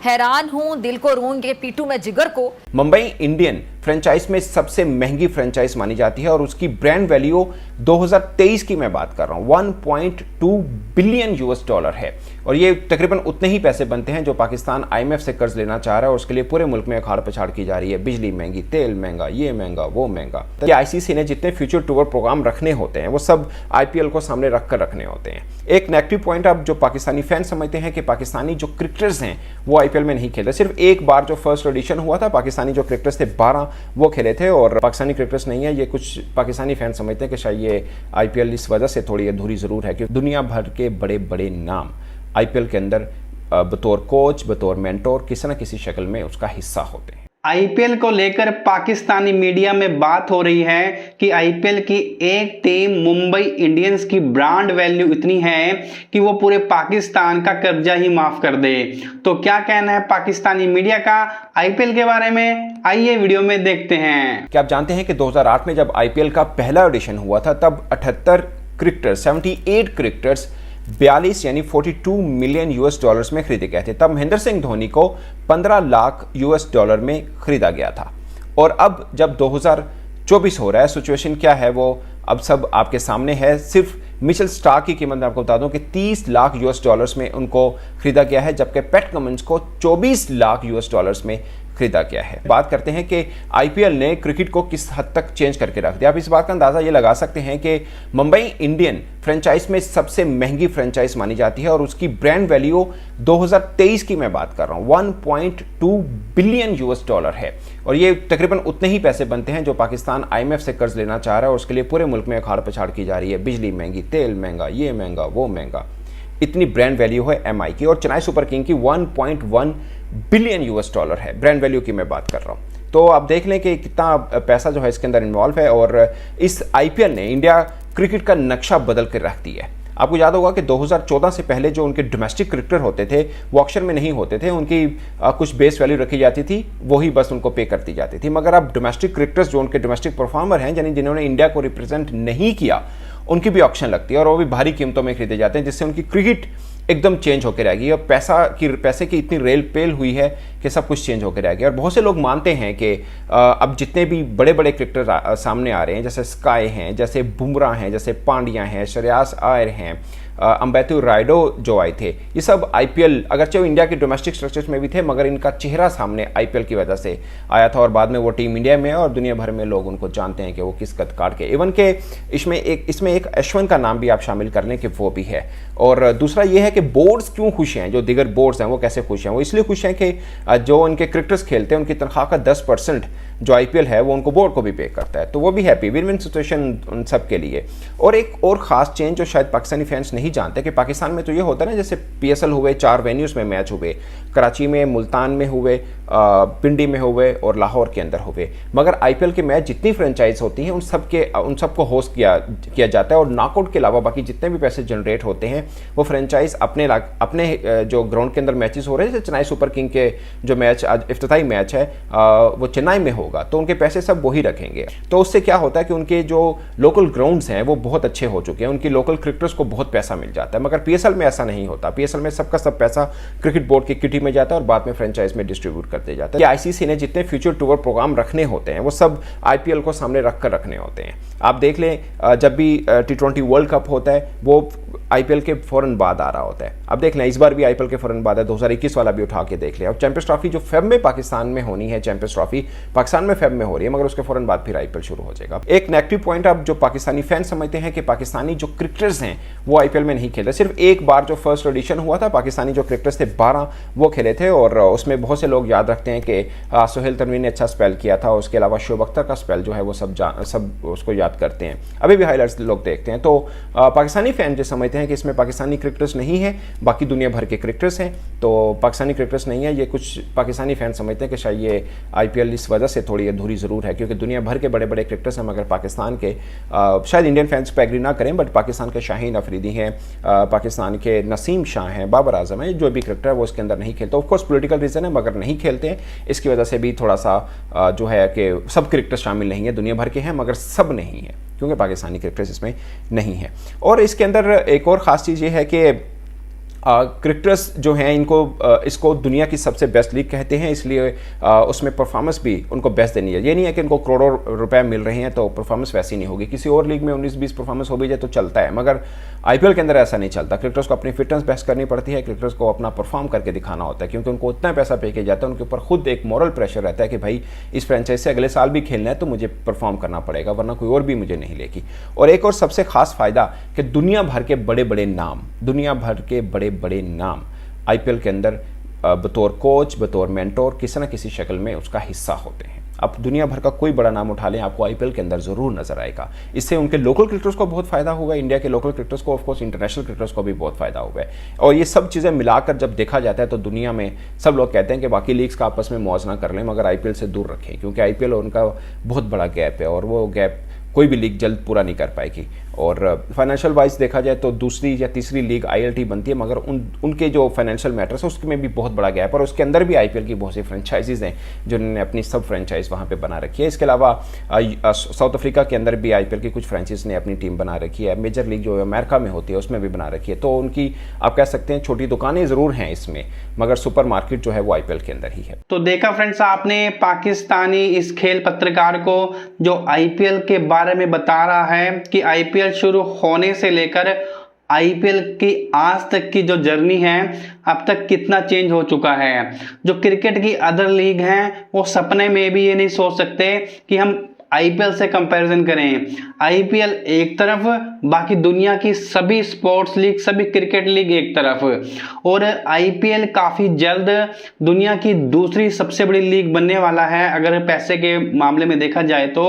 हैरान हूं, दिल को रूंगे पीटू मैं जिगर को। मुंबई इंडियन फ्रेंचाइज में सबसे महंगी फ्रेंचाइज मानी जाती है और उसकी ब्रांड वैल्यू 2023 की मैं बात कर रहा हूं 1.2 बिलियन यूएस डॉलर है और ये तकरीबन उतने ही पैसे बनते हैं जो पाकिस्तान आईएमएफ से कर्ज लेना चाह रहा है और उसके लिए पूरे मुल्क में अखाड़ पछाड़ की जा रही है। बिजली महंगी, तेल महंगा, ये महंगा, वो महंगा। तो आईसीसी ने जितने फ्यूचर टूर प्रोग्राम रखने होते हैं वो सब आईपीएल को सामने रखकर रखने होते हैं। एक नेगेटिव पॉइंट अब जो पाकिस्तानी फैन समझते हैं कि पाकिस्तानी जो क्रिकेटर्स हैं वो आईपीएल में नहीं खेलते। सिर्फ एक बार जो फर्स्ट एडिशन हुआ था पाकिस्तानी जो क्रिकेटर्स थे 12 वो खेले थे और पाकिस्तानी क्रिकेटर्स नहीं है। ये कुछ पाकिस्तानी फैन समझते हैं कि शायद ये आईपीएल इस वजह से थोड़ी अधूरी जरूर है क्योंकि दुनिया भर के बड़े बड़े नाम आईपीएल के अंदर बतौर कोच, बतौर मेंटोर किसी न किसी शक्ल में उसका हिस्सा होते हैं। आईपीएल को लेकर पाकिस्तानी मीडिया में बात हो रही है कि आईपीएल की एक टीम मुंबई इंडियंस की ब्रांड वैल्यू इतनी है कि वो पूरे पाकिस्तान का कर्जा ही माफ कर दे। तो क्या कहना है पाकिस्तानी मीडिया का आईपीएल के बारे में, आइए वीडियो में देखते हैं। क्या आप जानते हैं कि 2008 में जब आईपीएल का पहला एडिशन हुआ था तब 78 क्रिकेटर्स 78 क्रिकेटर्स 42 यानी 42 मिलियन यूएस डॉलर्स में खरीदे गए थे। तब महेंद्र सिंह धोनी को 15 लाख यूएस डॉलर में खरीदा गया था और अब जब 2024 हो रहा है सिचुएशन क्या है वो अब सब आपके सामने है। सिर्फ मिचेल स्टार्क की कीमत मैं आपको बता दूं कि 30 लाख यूएस डॉलर्स में उनको खरीदा गया है जबकि पैट कमिंस को 24 लाख यूएस डॉलर्स में खरीदा गया है। बात करते हैं कि आईपीएल ने क्रिकेट को किस हद तक चेंज करके रख दिया। आप इस बात का अंदाजा ये लगा सकते हैं कि मुंबई इंडियन फ्रेंचाइज में सबसे महंगी फ्रेंचाइज मानी जाती है और उसकी ब्रांड वैल्यू 2023 की मैं बात कर रहा हूं 1.2 बिलियन यूएस डॉलर है और ये तकरीबन उतने ही पैसे बनते हैं जो पाकिस्तान आईएमएफ से कर्ज लेना चाह रहा है और उसके लिए पूरे मुल्क में अखाड़ पछाड़ की जा रही है। बिजली महंगी, तेल महंगा, ये महंगा, वो महंगा। इतनी ब्रांड वैल्यू है एमआई की और चेन्नई सुपर किंग की 1.1 बिलियन यूएस डॉलर है। ब्रांड वैल्यू की मैं बात कर रहा हूं। तो आप देख लें कि कितना पैसा जो है इसके अंदर इन्वॉल्व है और इस आईपीएल ने इंडिया क्रिकेट का नक्शा बदल कर रख दिया है। आपको याद होगा कि 2014 से पहले जो उनके डोमेस्टिक क्रिकेटर होते थे वो ऑक्शन में नहीं होते थे, उनकी कुछ बेस वैल्यू रखी जाती थी, वही बस उनको पे करती जाती थी। मगर अब डोमेस्टिक क्रिकेटर्स जो उनके डोमेस्टिक परफॉर्मर हैं यानी जिन्होंने इंडिया को रिप्रेजेंट नहीं किया उनकी भी ऑक्शन लगती है और वो भी भारी कीमतों में खरीदे जाते हैं जिससे उनकी क्रिकेट एकदम चेंज होकर रहेगी और पैसे की इतनी रेल पेल हुई है कि सब कुछ चेंज होकर रहेगी। और बहुत से लोग मानते हैं कि अब जितने भी बड़े बड़े क्रिकेटर सामने आ रहे हैं जैसे स्काई हैं, जैसे बुमराह हैं, जैसे पांड्या हैं, श्रेयस अय्यर हैं, अंबेती रायडो जो आए थे, ये सब आईपीएल अगरचे वो इंडिया के डोमेस्टिक स्ट्रक्चर्स में भी थे मगर इनका चेहरा सामने आईपीएल की वजह से आया था और बाद में वो टीम इंडिया में है और दुनिया भर में लोग उनको जानते हैं कि वो किस कद काट के। इवन के इसमें एक अश्विन का नाम भी आप शामिल कर लें कि वो भी है। और दूसरा ये है कि बोर्ड्स क्यों खुश हैं, जो दिगर बोर्ड्स हैं वो कैसे खुश हैं। वो इसलिए खुश हैं कि जो उनके क्रिकेटर्स खेलते हैं उनकी तनख्वाह का 10% जो आईपीएल है वो उनको बोर्ड को भी पे करता है, तो वो भी हैप्पी, विन विन सिचुएशन उन सब के लिए। और एक और ख़ास चेंज जो शायद पाकिस्तानी फैंस नहीं जानते कि पाकिस्तान में तो ये होता है ना जैसे पीएसएल हुए 4 वेन्यूज़ में मैच हुए, कराची में, मुल्तान में हुए, पिंडी में हुए और लाहौर के अंदर हुए। मगर आईपीएल के मैच जितनी फ्रेंचाइज होती हैं उन सबको होस्ट किया जाता है और नॉकआउट के अलावा बाकी जितने भी पैसे जनरेट होते हैं वो फ्रेंचाइज अपने जो ग्राउंड के अंदर मैचेस हो रहे हैं जैसे चेन्नई सुपर किंग के जो मैच आज इफ्तिताई मैच है वो चेन्नई में होगा तो उनके पैसे सब वही रखेंगे। तो उससे क्या होता है कि उनके जो लोकल ग्राउंड्स हैं वो बहुत अच्छे हो चुके हैं, उनकी लोकल क्रिकेटर्स को बहुत पैसा मिल जाता है। मगर पीएसएल में ऐसा नहीं होता। पीएसएल में सबका सब पैसा क्रिकेट बोर्ड की किटी में जाता है और बाद में फ्रेंचाइज में डिस्ट्रीब्यूट करते जाता है। आईसीसी ने जितने फ्यूचर टूर प्रोग्राम रखने होते हैं वो सब आईपीएल को सामने रखकर रखने होते हैं। आप देख लें जब भी T20 वर्ल्ड कप होता है वो आईपीएल के फौरन बाद आ रहा होता है। अब देख लें इस बार भी आईपीएल के फौरन बाद है, 2021 वाला भी उठा के देख लें। अब चैंपियंस ट्रॉफी जो फेब में पाकिस्तान में होनी है, चैंपियंस ट्रॉफी पाकिस्तान में फेब में हो रही है मगर उसके फौरन बाद फिर आईपीएल शुरू हो जाएगा। एक नेगेटिव पॉइंट अब जो पाकिस्तानी फैन समझते हैं कि पाकिस्तानी जो क्रिकेटर्स हैं वो आईपीएल में नहीं खेलते। सिर्फ एक बार जो फर्स्ट एडिशन हुआ था पाकिस्तानी जो क्रिकेटर्स थे 12 वो खेले थे और उसमें बहुत से लोग याद रखते हैं कि सोहेल तनवीर ने अच्छा स्पेल किया था, उसके अलावा शोएब अख्तर का स्पेल जो है वो सब उसको याद करते हैं, अभी भी हाईलाइट्स लोग देखते हैं। तो पाकिस्तानी फैन जो समझते हैं कि इसमें पाकिस्तानी क्रिकेटर्स नहीं है, बाकी दुनिया भर के क्रिकेटर्स हैं, तो पाकिस्तानी क्रिकेटर्स नहीं है। ये कुछ पाकिस्तानी फैन समझते हैं कि शायद ये आईपीएल इस वजह से थोड़ी अधूरी ज़रूर है क्योंकि दुनिया भर के बड़े बड़े क्रिकेटर्स हैं मगर पाकिस्तान के शायद इंडियन फैंस पे एग्री ना करें बट पाकिस्तान के शाहीन अफरीदी हैं, पाकिस्तान के नसीम शाह हैं, बाबर आजम हैं, जो भी क्रिकेटर है वो इसके अंदर नहीं खेलते। ऑफकोर्स पॉलिटिकल रीज़न है मगर नहीं खेलते हैं, इसकी वजह से भी थोड़ा सा जो है कि सब क्रिकेटर शामिल नहीं है, दुनिया भर के हैं मगर सब नहीं है क्योंकि पाकिस्तानी क्रिकेटर्स इसमें नहीं है। और इसके अंदर एक और ख़ास चीज़ ये है कि क्रिकेटर्स जो हैं इनको इसको दुनिया की सबसे बेस्ट लीग कहते हैं, इसलिए उसमें परफॉर्मेंस भी उनको बेस्ट देनी है। ये नहीं है कि इनको करोड़ों रुपए मिल रहे हैं तो परफॉर्मेंस वैसी नहीं होगी। किसी और लीग में 19-20 परफॉर्मेंस हो भी जाए तो चलता है, मगर आईपीएल के अंदर ऐसा नहीं चलता। क्रिकेटर्स को अपनी फिटनेस बेस्ट करनी पड़ती है, क्रिकेटर्स को अपना परफॉर्म करके दिखाना होता है, क्योंकि उनको उतना पैसा पे किया जाता है, उनके ऊपर खुद एक मॉरल प्रेशर रहता है कि भाई इस फ्रेंचाइज से अगले साल भी खेलना है तो मुझे परफॉर्म करना पड़ेगा, वरना कोई और भी मुझे नहीं लेगी। और एक और सबसे खास फायदा कि दुनिया भर के बड़े बड़े नाम आईपीएल के अंदर बतौर कोच, बतौर मेंटोर किसी न किसी शक्ल में उसका हिस्सा होते हैं। अब दुनिया भर का कोई बड़ा नाम उठा लें, आपको आईपीएल के अंदर जरूर नजर आएगा। इससे उनके लोकल क्रिकेटर्स को बहुत फायदा होगा, इंडिया के लोकल क्रिकेटर्स को, ऑफकोर्स इंटरनेशनल क्रिकेटर्स को भी बहुत फायदा होगा। और ये सब चीज़ें मिलाकर जब देखा जाता है तो दुनिया में सब लोग कहते हैं कि बाकी लीग्स का आपस में मौजना कर लें, मगर आईपीएल से दूर रखें, क्योंकि आईपीएल उनका बहुत बड़ा गैप है और वो गैप कोई भी लीग जल्द पूरा नहीं कर पाएगी। और फाइनेंशियल वाइज देखा जाए तो दूसरी या तीसरी लीग आईएलटी बनती है, मगर उनके जो फाइनेंशियल मैटर्स है उसमें भी बहुत बड़ा गैप है, और उसके अंदर भी आईपीएल की बहुत सी फ्रेंचाइजीज हैं जिन्होंने अपनी सब फ्रेंचाइज वहाँ पे बना रखी है। इसके अलावा साउथ अफ्रीका के अंदर भी आईपीएल की कुछ फ्रेंचाइज ने अपनी टीम बना रखी है। मेजर लीग जो अमेरिका में होती है उसमें भी बना रखी है। तो उनकी आप कह सकते हैं छोटी दुकानें ज़रूर हैं इसमें, मगर सुपर मार्केट जो है वो आईपीएल के अंदर ही है। तो देखा फ्रेंड्स, आपने पाकिस्तानी इस खेल पत्रकार को जो आईपीएल के बारे में बता रहा है कि आईपीएल शुरू होने से लेकर आईपीएल की आज तक की जो जर्नी है अब तक कितना चेंज हो चुका है। जो क्रिकेट की अदर लीग हैं वो सपने में भी ये नहीं सोच सकते कि हम आईपीएल से कंपैरिजन करें। आईपीएल एक तरफ, बाकी दुनिया की सभी स्पोर्ट्स लीग, सभी क्रिकेट लीग एक तरफ। और आईपीएल काफी जल्द दुनिया की दूसरी सबसे बड़ी लीग बनने वाला है। अगर पैसे के मामले में देखा जाए तो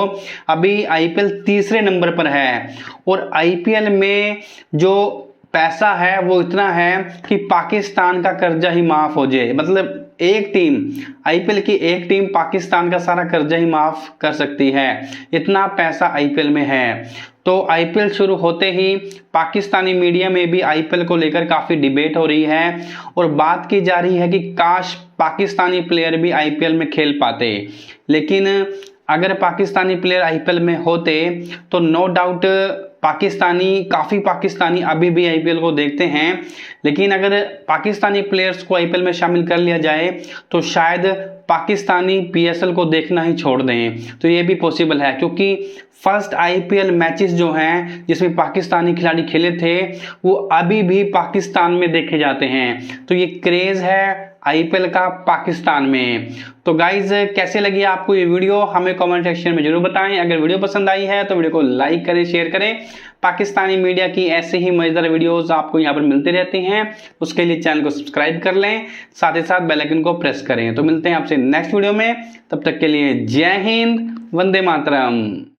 अभी आईपीएल तीसरे नंबर पर है, और आईपीएल में जो पैसा है वो इतना है कि पाकिस्तान का कर्जा ही माफ हो जाए। मतलब एक टीम, आईपीएल की एक टीम पाकिस्तान का सारा कर्जा ही माफ कर सकती है, इतना पैसा आईपीएल में है। तो आईपीएल शुरू होते ही पाकिस्तानी मीडिया में भी आईपीएल को लेकर काफी डिबेट हो रही है, और बात की जा रही है कि काश पाकिस्तानी प्लेयर भी आईपीएल में खेल पाते। लेकिन अगर पाकिस्तानी प्लेयर आईपीएल में होते तो नो डाउट काफी पाकिस्तानी अभी भी आईपीएल को देखते हैं, लेकिन अगर पाकिस्तानी प्लेयर्स को आईपीएल में शामिल कर लिया जाए तो शायद पाकिस्तानी पीएसएल को देखना ही छोड़ दें। तो ये भी पॉसिबल है, क्योंकि फर्स्ट आईपीएल मैचेस जो हैं जिसमें पाकिस्तानी खिलाड़ी खेले थे वो अभी भी पाकिस्तान में देखे जाते हैं। तो ये क्रेज है आईपीएल का पाकिस्तान में। तो गाइज, कैसे लगी आपको ये वीडियो हमें कमेंट सेक्शन में जरूर बताएं। अगर वीडियो पसंद आई है तो वीडियो को लाइक करें, शेयर करें। पाकिस्तानी मीडिया की ऐसे ही मजेदार वीडियोस आपको यहाँ पर मिलते रहते हैं, उसके लिए चैनल को सब्सक्राइब कर लें, साथ ही साथ बेल आइकन को प्रेस करें। तो मिलते हैं आपसे नेक्स्ट वीडियो में, तब तक के लिए जय हिंद, वंदे मातरम।